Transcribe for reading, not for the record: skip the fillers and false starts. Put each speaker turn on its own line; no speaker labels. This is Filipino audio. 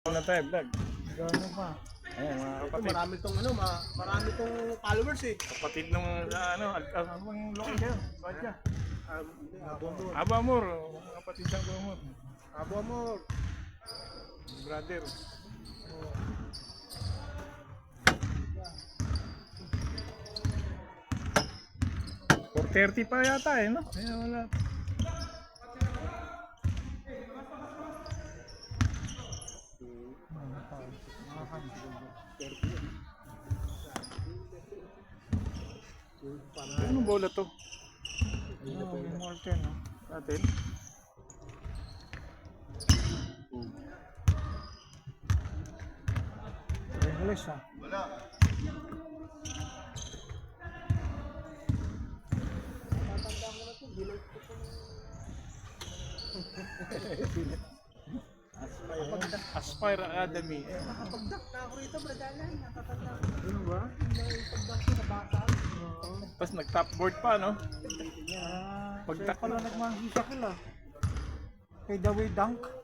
na tayo, vlog.
Gano'n pa.
Ayan, mga
Ito,
kapatid.
marami tong followers eh.
Kapatid ng anong lokal kayo? Bakit ka?
Abomor.
Abamor, mga kapatid ng Abamor.
Abomor.
Brother. $4.30 pa yata eh, no? Ayan, wala. Anong bola to?
Morten, no?
Natin?
English, ha?
Aspire Academy.
Nakapagdak na ako rito, bradalan. Nakapagdak.
Ano ba?
Nakapagdak ko na bata.
Tapos nag-topboard pa, no?
Siya
Pagdak
pala nagmahisa kila. Kay Dawei Dunk.